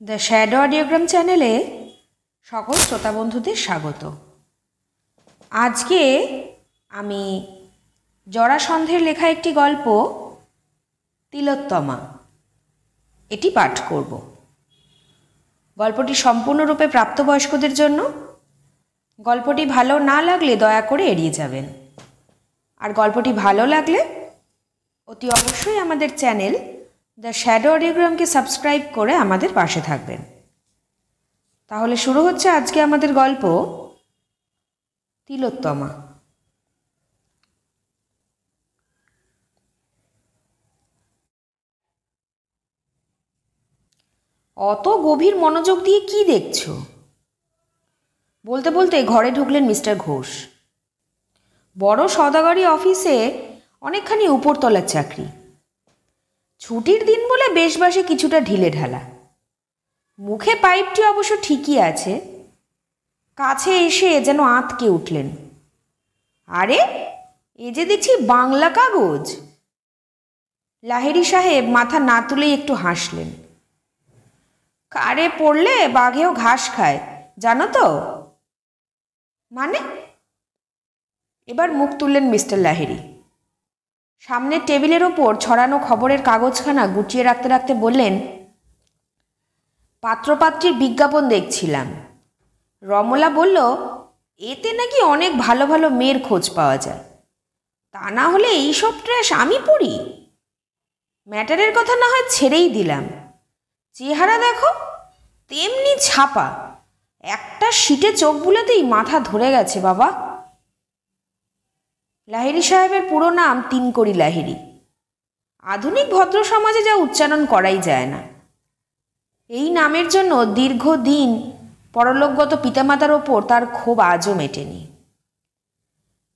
The shadow অডিওগ্রাম চ্যানেলে সকল শ্রোতা বন্ধুদের স্বাগত। আজকে আমি জরাসন্ধের লেখা একটি গল্প তিলোত্তমা এটি পাঠ করব। গল্পটি সম্পূর্ণরূপে প্রাপ্তবয়স্কদের জন্য। গল্পটি ভালো না লাগলে দয়া করে এড়িয়ে যাবেন। আর গল্পটি ভালো লাগলে অতি অবশ্যই আমাদের চ্যানেল দ্য শ্যাডো অডিওগ্রামকে সাবস্ক্রাইব করে আমাদের পাশে থাকবেন। তাহলে শুরু হচ্ছে আজকে আমাদের গল্প তিলোত্তমা। অত গভীর মনোযোগ দিয়ে কি দেখছো? বলতে বলতে ঘরে ঢুকলেন মিস্টার ঘোষ। বড় সওদাগরি অফিসে অনেকখানি উপরতলার চাকরি। ছুটির দিন বলে বেশবাসে কিছুটা ঢিলে ঢালা। মুখে পাইপটি অবশ্য ঠিকই আছে। কাছে এসে যেন আঁতকে উঠলেন। আরে, এ যে দেখছি বাংলা কাগজ। লাহিড়ী সাহেব মাথা না তুলেই একটু হাসলেন। কারে পড়লে বাঘেও ঘাস খায়, জানো তো? মানে? এবার মুখ তুললেন মিস্টার লাহিড়ী। সামনের টেবিলের ওপর ছড়ানো খবরের কাগজখানা গুটিয়ে রাখতে রাখতে বললেন, পাত্রপাত্রীর বিজ্ঞাপন দেখছিলাম। রমলা বলল এতে নাকি অনেক ভালো ভালো মেয়ের খোঁজ পাওয়া যায়। তা না হলে এইসব ট্র্যাশ আমি পড়ি? ম্যাটারের কথা না হয় ছেড়েই দিলাম। চেহারা দেখো, তেমনি ছাপা। একটা শিটে চোখ বুলাতেই মাথা ধরে গেছে বাবা। লাহিড়ী সাহেবের পুরো নাম তিনকড়ি লাহিড়ী। আধুনিক ভদ্র সমাজে যা উচ্চারণ করাই যায় না। এই নামের জন্য দীর্ঘদিন পরলোকগত পিতামাতার ওপর তার ক্ষোভ আজও মেটেনি।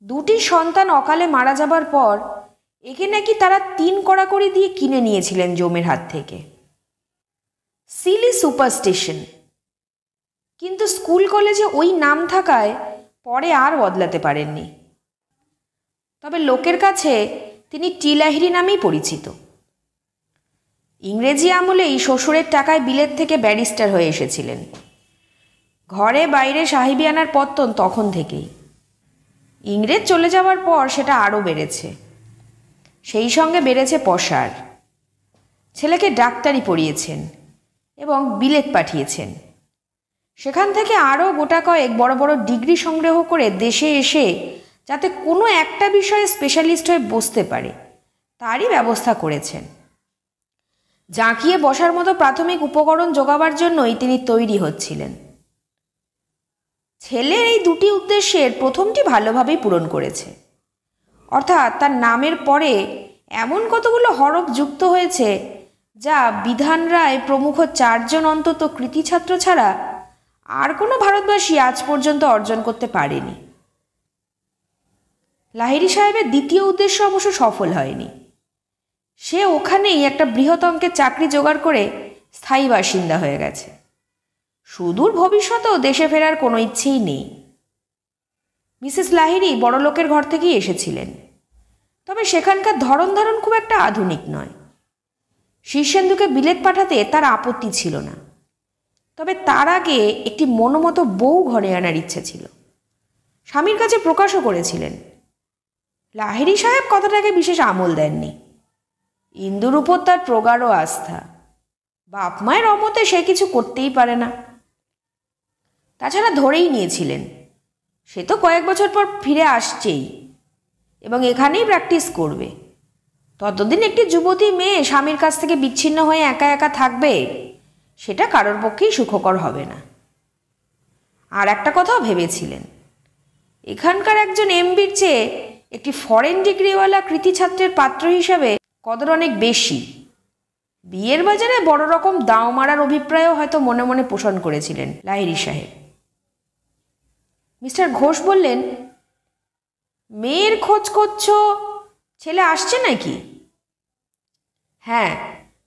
দুটি সন্তান অকালে মারা যাবার পর একে নাকি তারা 3 কড়াকড়ি দিয়ে কিনে নিয়েছিলেন জমের হাত থেকে। Seely superstition. কিন্তু স্কুল কলেজে ওই নাম থাকায় পরে আর বদলাতে পারেননি। তবে লোকের কাছে তিনি টি লাহিড়ী নামেই পরিচিত। ইংরেজি আমলেই শ্বশুরের টাকায় বিলেত থেকে ব্যারিস্টার হয়ে এসেছিলেন। ঘরে বাইরে সাহেবিয়ানার পত্তন তখন থেকেই। ইংরেজ চলে যাওয়ার পর সেটা আরও বেড়েছে। সেই সঙ্গে বেড়েছে পসার। ছেলেকে ডাক্তারি পড়িয়েছেন এবং বিলেত পাঠিয়েছেন। সেখান থেকে আরও গোটা কয়েক বড় বড় ডিগ্রি সংগ্রহ করে দেশে এসে যাতে কোনো একটা বিষয়ে স্পেশালিস্ট হয়ে বসতে পারে তারই ব্যবস্থা করেছেন। জাঁকিয়ে বসার মতো প্রাথমিক উপকরণ জোগাবার জন্যই তিনি তৈরি হচ্ছিলেন। ছেলের এই দুটি উদ্দেশ্যের প্রথমটি ভালোভাবেই পূরণ করেছে। অর্থাৎ তার নামের পরে এমন কতগুলো হরফ যুক্ত হয়েছে যা বিধান রায় প্রমুখ 4 জন অন্তত কৃতি ছাত্র ছাড়া আর কোনো ভারতবাসী আজ পর্যন্ত অর্জন করতে পারেনি। লাহিড়ী সাহেবের দ্বিতীয় উদ্দেশ্য অবশ্য সফল হয়নি। সে ওখানেই একটা বৃহৎ অঙ্কের চাকরি জোগাড় করে স্থায়ী বাসিন্দা হয়ে গেছে। সুদূর ভবিষ্যতেও দেশে ফেরার কোনো ইচ্ছেই নেই। মিসেস লাহিড়ী বড় লোকের ঘর থেকেই এসেছিলেন। তবে সেখানকার ধরন ধারণ খুব একটা আধুনিক নয়। শীর্ষেন্দুকে বিলেত পাঠাতে তার আপত্তি ছিল না। তবে তার আগে একটি মনোমতো বউ ঘরে আনার ইচ্ছে ছিল। স্বামীর কাছে প্রকাশও করেছিলেন। লাহিড়ী সাহেব কথাটাকে বিশেষ আমল দেননি। ইন্দুর উপর তার প্রগাঢ় আস্থা। বাপ মায়ের অমতে সে কিছু করতেই পারে না। তাছাড়া ধরেই নিয়েছিলেন সে তো কয়েক বছর পর ফিরে আসছেই এবং এখানেই প্র্যাকটিস করবে। ততদিন একটি যুবতী মেয়ে স্বামীর কাছ থেকে বিচ্ছিন্ন হয়ে একা একা থাকবে, সেটা কারোর পক্ষেই সুখকর হবে না। আর একটা কথাও ভেবেছিলেন, এখানকার একজন এমবির চেয়ে একটি ফরেন ডিগ্রিওয়ালা কৃতি ছাত্রের পাত্র হিসাবে কদর অনেক বেশি। বিয়ের বাজারে বড় রকম দাও মারার অভিপ্রায়ও হয়তো মনে মনে পোষণ করেছিলেন লাহিড়ী সাহেব। মিস্টার ঘোষ বললেন, মেয়ের খোঁজ করছো, ছেলে আসছে নাকি? হ্যাঁ,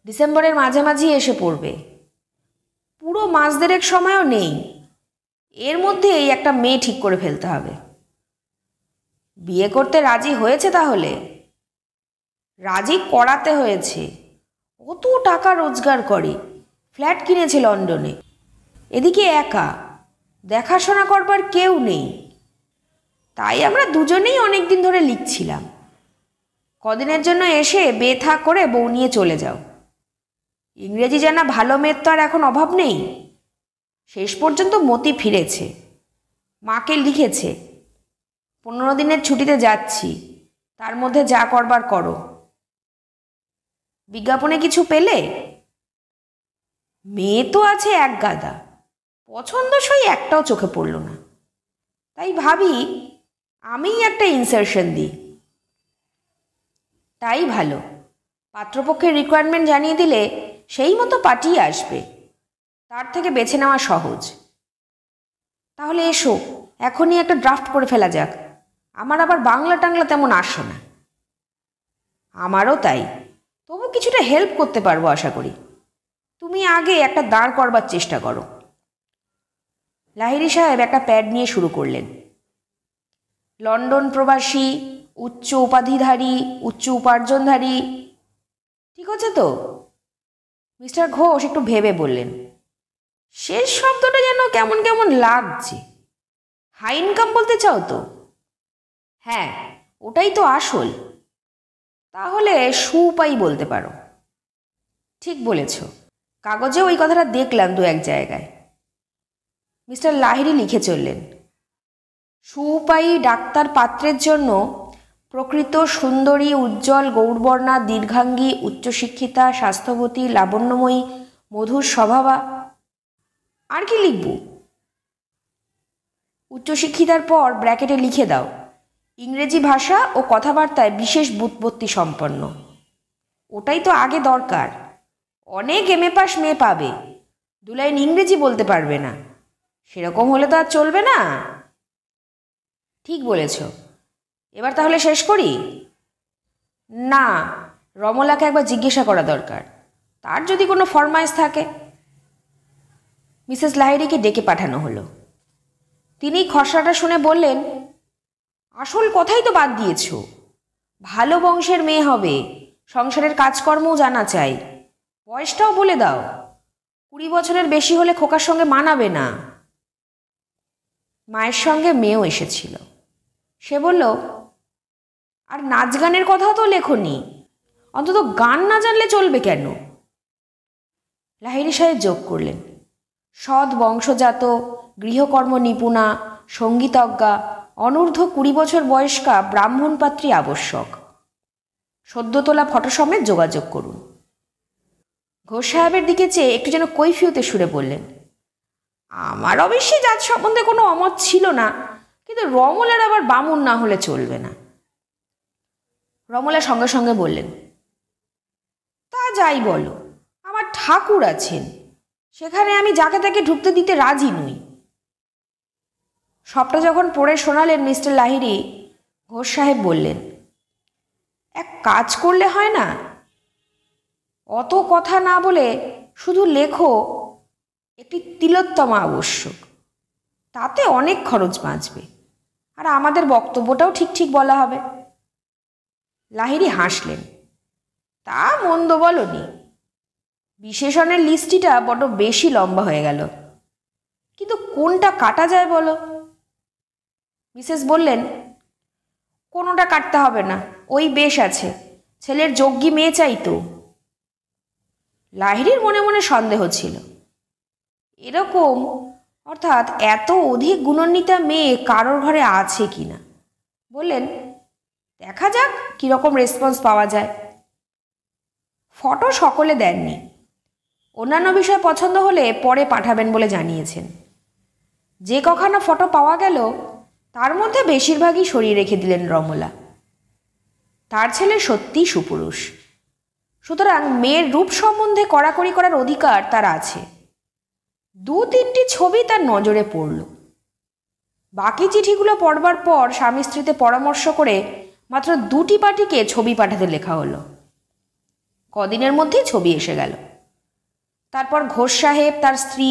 ডিসেম্বরের মাঝামাঝি এসে পড়বে। পুরো মাস দেড়েক সময়ও নেই। এর মধ্যেই একটা মেয়ে ঠিক করে ফেলতে হবে। বিয়ে করতে রাজি হয়েছে তাহলে? রাজি করাতে হয়েছে। কত টাকা রোজগার করে, ফ্ল্যাট কিনেছে লন্ডনে। এদিকে একা, দেখাশোনা করবার কেউ নেই। তাই আমরা দুজনেই অনেক দিন ধরে লিখছিলাম, কদিনের জন্য এসে বেথা করে বউ নিয়ে চলে যাও। ইংরেজি জানা ভালো মেয়ের তো আর এখন অভাব নেই। শেষ পর্যন্ত মতি ফিরেছে, মাকে লিখেছে 15 দিনের ছুটিতে যাচ্ছি, তার মধ্যে যা করবার করো। বিজ্ঞাপনে কিছু পেলে? মেয়ে তো আছে এক গাদা, পছন্দসই একটাও চোখে পড়ল না। তাই ভাবি আমিই একটা ইনসারশন দিই। তাই ভালো, পাত্রপক্ষের রিকোয়ারমেন্ট জানিয়ে দিলে সেই মতো পাঠিয়ে আসবে, তার থেকে বেছে নেওয়া সহজ। তাহলে এসো, এখনই একটা ড্রাফট করে ফেলা যাক। আমার আবার বাংলা টাংলা তেমন আসে না। আমারও তাই, তবু কিছুটা হেল্প করতে পারবো আশা করি। তুমি আগে একটা দাঁড় করবার চেষ্টা করো। লাহিড়ী সাহেব একটা প্যাড নিয়ে শুরু করলেন। লন্ডন প্রবাসী, উচ্চ উপাধিধারী, উচ্চ উপার্জনধারী। ঠিক আছে তো? মিস্টার ঘোষ একটু ভেবে বললেন, শেষ শব্দটা যেন কেমন কেমন লাগছে। হাই ইনকাম বলতে চাও তো? হ্যাঁ, ওটাই তো আসল। তাহলে সুউপায়ী বলতে পারো। ঠিক বলেছ, কাগজে ওই কথাটা দেখলাম দু এক জায়গায়। মিস্টার লাহিড়ী লিখে চললেন, সুউপায়ী ডাক্তার পাত্রের জন্য প্রকৃত সুন্দরী, উজ্জ্বল, গৌরবর্ণা, দীর্ঘাঙ্গী, উচ্চশিক্ষিতা, স্বাস্থ্যবতী, লাবণ্যময়ী, মধুর স্বভাবা। আর কি লিখব? উচ্চশিক্ষিতার পর ব্র্যাকেটে লিখে দাও, ইংরেজি ভাষা ও কথাবার্তায় বিশেষ বুৎপত্তি সম্পন্ন। ওটাই তো আগে দরকার। অনেক এমএ পাস মেয়ে পাবে, 2 লাইন ইংরেজি বলতে পারবে না। সেরকম হলে তো আর চলবে না। ঠিক বলেছ। এবার তাহলে শেষ করি? না, রমলাকে একবার জিজ্ঞাসা করা দরকার, তার যদি কোনো ফরমাইশ থাকে। মিসেস লাহিড়ীকে ডেকে পাঠানো হলো। তিনি খসড়াটা শুনে বললেন, আসল কথাই তো বাদ দিয়েছ। ভালো বংশের মেয়ে হবে, সংসারের কাজকর্মও জানা চাই। বয়সটাও বলে দাও, 20 বছরের বেশি হলে খোকার সঙ্গে মানাবে না। মায়ের সঙ্গে মেয়েও এসেছিল। সে বলল, আর নাচ গানের কথাও তো লেখনি, অন্তত গান না জানলে চলবে কেন? লাহিড়ী সাহেব যোগ করলেন, সৎ বংশজাত, গৃহকর্ম নিপুণা, সঙ্গীতজ্ঞা, অনূর্ধ্ব 20 বছর বয়স্কা ব্রাহ্মণ পাত্রী আবশ্যক। সদ্য তোলা ফটো সমেত যোগাযোগ করুন। ঘোষ সাহেবের দিকে চেয়ে একটু যেন কৈফিয়তে সুরে বললেন, আমার অবশ্যই জাত সম্বন্ধে কোনো অমত ছিল না, কিন্তু রমলার আবার বামুন না হলে চলবে না। রমলা সঙ্গে সঙ্গে বললেন, তা যাই বলো, আমার ঠাকুর আছেন, সেখানে আমি যাকে তাকে ঢুকতে দিতে রাজি নই। সবটা যখন পড়ে শোনালেন মিস্টার লাহিড়ী, ঘোষ সাহেব বললেন, এক কাজ করলে হয় না? অত কথা না বলে শুধু লেখো একটি তিলোত্তমা আবশ্যক, তাতে অনেক খরচ বাঁচবে, আর আমাদের বক্তব্যটাও ঠিক ঠিক বলা হবে। লাহিড়ী হাসলেন, তা মন্দ বলনি। বিশেষণের লিস্টিটা বড় বেশি লম্বা হয়ে গেল, কিন্তু কোনটা কাটা যায় বলো? মিসেস বললেন, কোনোটা কাটতে হবে না, ওই বেশ আছে, ছেলের যোগ্যী মেয়ে চাই তো। লাহিড়ীর মনে মনে সন্দেহ ছিল, এরকম অর্থাৎ এত অধিক গুণান্বিতা মেয়ে কারোর ঘরে আছে কি না। বললেন, দেখা যাক কীরকম রেসপন্স পাওয়া যায়। ফটো সকলে দেননি, অন্যান্য বিষয় পছন্দ হলে পরে পাঠাবেন বলে জানিয়েছেন। যে কখানা ফটো পাওয়া গেল তার মধ্যে বেশিরভাগই সরিয়ে রেখে দিলেন রমলা। তার ছেলে সত্যিই সুপুরুষ, সুতরাং মেয়ের রূপ সম্বন্ধে কড়াকড়ি করার অধিকার তার আছে। 2-3টি ছবি তার নজরে পড়ল। বাকি চিঠিগুলো পড়বার পর স্বামী স্ত্রীতে পরামর্শ করে মাত্র 2টি পার্টিকে ছবি পাঠাতে লেখা হলো। কদিনের মধ্যেই ছবি এসে গেল। তারপর ঘোষ সাহেব, তার স্ত্রী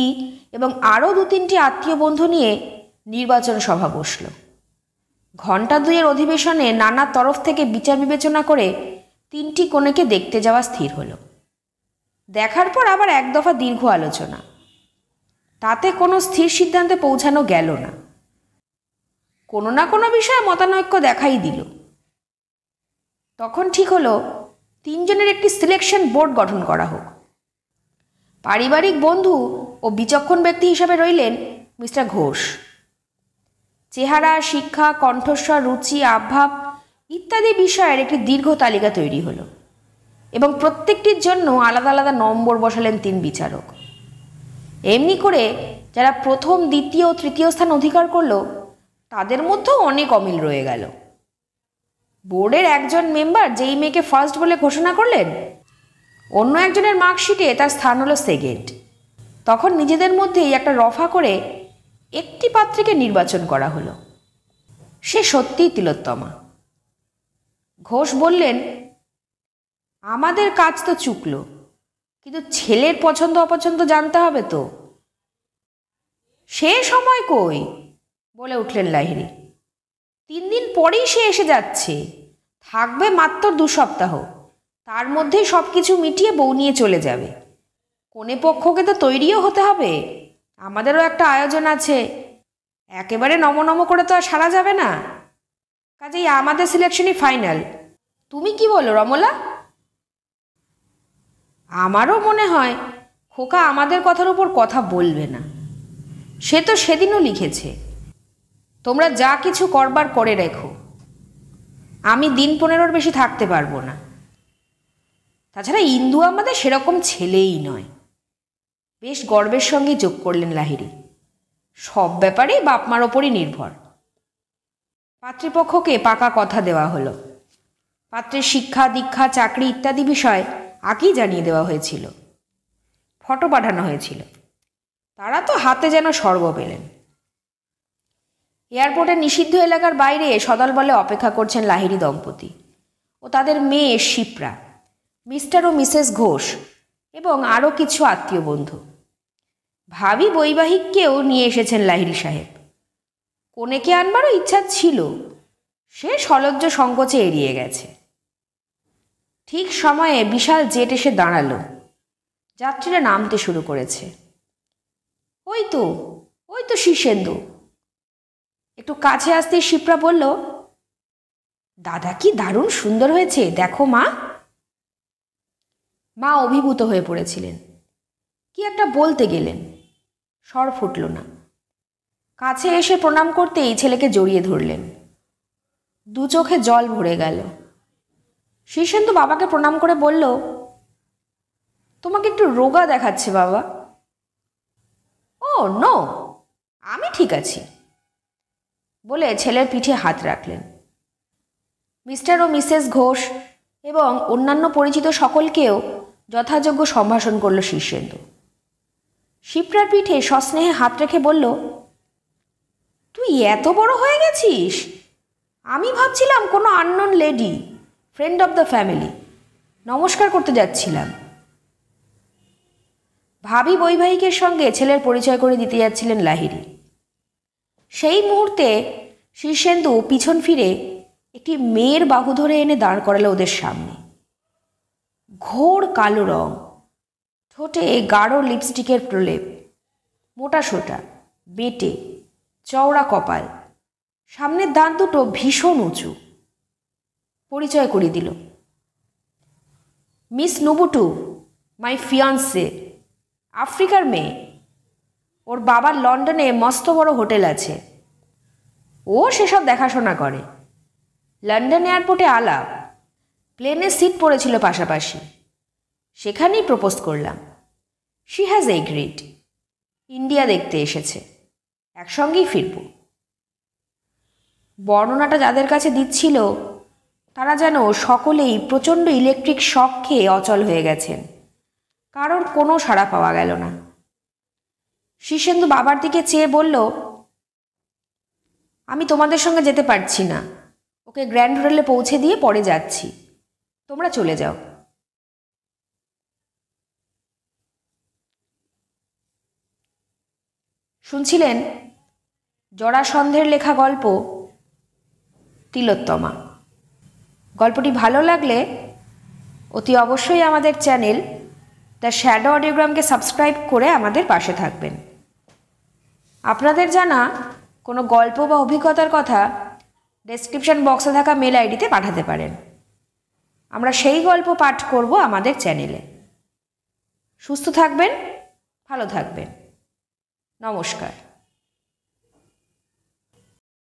এবং আরও 2-3টি আত্মীয় বন্ধু নিয়ে নির্বাচন সভা বসল। ঘণ্টা 2-এর অধিবেশনে নানা তরফ থেকে বিচার বিবেচনা করে 3টি কনেকে দেখতে যাওয়া স্থির হলো। দেখার পর আবার এক দফা দীর্ঘ আলোচনা। তাতে কোনো স্থির সিদ্ধান্তে পৌঁছানো গেল না। কোনো না কোনো বিষয়ে মতানৈক্য দেখাই দিল। তখন ঠিক হলো 3 জনের একটি সিলেকশন বোর্ড গঠন করা হোক। পারিবারিক বন্ধু ও বিচক্ষণ ব্যক্তি হিসাবে রইলেন মিস্টার ঘোষ। চেহারা, শিক্ষা, কণ্ঠস্বর, রুচি, আবভাব ইত্যাদি বিষয়ের একটি দীর্ঘ তালিকা তৈরি হলো এবং প্রত্যেকটির জন্য আলাদা আলাদা নম্বর বসালেন 3 বিচারক। এমনি করে যারা প্রথম, দ্বিতীয় ও তৃতীয় স্থান অধিকার করল তাদের মধ্যেও অনেক অমিল রয়ে গেল। বোর্ডের একজন মেম্বার যেই মেয়েকে ফার্স্ট বলে ঘোষণা করলেন, অন্য একজনের মার্কশিটে তার স্থান হলো সেকেন্ড। তখন নিজেদের মধ্যেই একটা রফা করে একটি পাত্রীকে নির্বাচন করা হলো। সে সত্যিই তিলোত্তমা। ঘোষ বললেন, আমাদের কাজ তো চুকলো, কিন্তু ছেলের পছন্দ অপছন্দ জানতে হবে তো। সে সময় কই, বলে উঠলেন লাহিড়ী। 3 দিন পরেই সে এসে যাচ্ছে, থাকবে মাত্র 2 সপ্তাহ। তার মধ্যেই সব কিছু মিটিয়ে বউ নিয়ে চলে যাবে। কনে পক্ষকে তো তৈরিও হতে হবে, আমাদেরও একটা আয়োজন আছে। একেবারে নম করে তো আর সারা যাবে না। কাজেই আমাদের সিলেকশনই ফাইনাল। তুমি কি বলো রমলা? আমারও মনে হয় খোকা আমাদের কথার উপর কথা বলবে না। সে তো সেদিনও লিখেছে, তোমরা যা কিছু করবার করে রেখো, আমি দিন 15 বেশি থাকতে পারবো না। তাছাড়া ইন্দু আমাদের সেরকম ছেলেই নয়। বেশ গর্বের সঙ্গে যোগ করলেন লাহিড়ী। সব ব্যাপারেই বাপ মার ওপরই নির্ভর। পাত্রীপক্ষকে পাকা কথা দেওয়া হলো। পাত্রের শিক্ষা, দীক্ষা, চাকরি ইত্যাদি বিষয় আগেই জানিয়ে দেওয়া হয়েছিল। ফটো পাঠানো হয়েছিল। তারা তো হাতে যেন স্বর্গ পেলেন। এয়ারপোর্টের নিষিদ্ধ এলাকার বাইরে সদল বলে অপেক্ষা করছেন লাহিড়ী দম্পতি ও তাদের মেয়ে শিপ্রা, মিস্টার ও মিসেস ঘোষ এবং আরও কিছু আত্মীয় বন্ধু। ভাবি বৈবাহিককেও নিয়ে এসেছেন লাহিড়ী সাহেব। কনেকে আনবারও ইচ্ছা ছিল, সে সলজ্জ সংকোচে এড়িয়ে গেছে। ঠিক সময়ে বিশাল জেট এসে দাঁড়ালো। যাত্রীরা নামতে শুরু করেছে। ওই তো শীর্ষেন্দু। একটু কাছে আসতেই শিপ্রা বলল, দাদা কি দারুণ সুন্দর হয়েছে, দেখো মা। মা অভিভূত হয়ে পড়েছিলেন। কি একটা বলতে গেলেন, স্বর ফুটল না। কাছে এসে প্রণাম করতেই ছেলেকে জড়িয়ে ধরলেন। 2 চোখে জল ভরে গেল। শীর্ষেন্দু বাবাকে প্রণাম করে বলল, তোমাকে একটু রোগা দেখাচ্ছে বাবা। ও নো, আমি ঠিক আছি, বলে ছেলের পিঠে হাত রাখলেন। মিস্টার ও মিসেস ঘোষ এবং অন্যান্য পরিচিত সকলকেও যথাযোগ্য সম্ভাষণ করল শীর্ষেন্দু। শিপ্রার পিঠে সস্নেহে হাত রেখে বলল, তুই এত বড় হয়ে গেছিস? আমি ভাবছিলাম কোনো unknown lady, friend of the family, নমস্কার করতে যাচ্ছিলাম। ভাবি বৈবাহিকের সঙ্গে ছেলের পরিচয় করে দিতে যাচ্ছিলেন লাহিড়ী। সেই মুহূর্তে শীর্ষেন্দু পিছন ফিরে একটি মেয়ের বাহু ধরে এনে দাঁড় করালো ওদের সামনে। ঘোর কালো রং, ঠোঁটে গাঢ় লিপস্টিকের প্রলেপ, মোটা সোটা, বেঁটে, চওড়া কপাল, সামনের দাঁত দুটো ভীষণ উঁচু। পরিচয় করিয়ে দিল, মিস নুবুটু, মাই ফিয়ান্সে, আফ্রিকার মেয়ে। ওর বাবার লন্ডনে মস্ত বড় হোটেল আছে, ও সেসব দেখাশোনা করে। লন্ডন এয়ারপোর্টে আলাপ, প্লেনের সিট পড়েছিল পাশাপাশি, সেখানেই প্রপোজ করলাম। She has agreed. ইন্ডিয়া দেখতে এসেছে, একসঙ্গেই ফিরব। বর্ণনাটা যাদের কাছে দিচ্ছিল তারা যেন সকলেই প্রচণ্ড ইলেকট্রিক শক খেয়ে অচল হয়ে গেছেন। কারোর কোনো সাড়া পাওয়া গেল না। শীর্ষেন্দু বাবার দিকে চেয়ে বলল, আমি তোমাদের সঙ্গে যেতে পারছি না, ওকে গ্র্যান্ড হোটেলে পৌঁছে দিয়ে পরে যাচ্ছি, তোমরা চলে যাও। শুনছিলেন জরাসন্ধের লেখা গল্প তিলোত্তমা। গল্পটি ভালো লাগলে অতি অবশ্যই আমাদের চ্যানেল দ্য শ্যাডো অডিওগ্রামকে সাবস্ক্রাইব করে আমাদের পাশে থাকবেন। আপনাদের জানা কোনো গল্প বা অভিজ্ঞতার কথা ডেসক্রিপশন বক্সে থাকা মেল আইডিতে পাঠাতে পারেন। আমরা সেই গল্প পাঠ করব আমাদের চ্যানেলে। সুস্থ থাকবেন, ভালো থাকবেন। নমস্কার।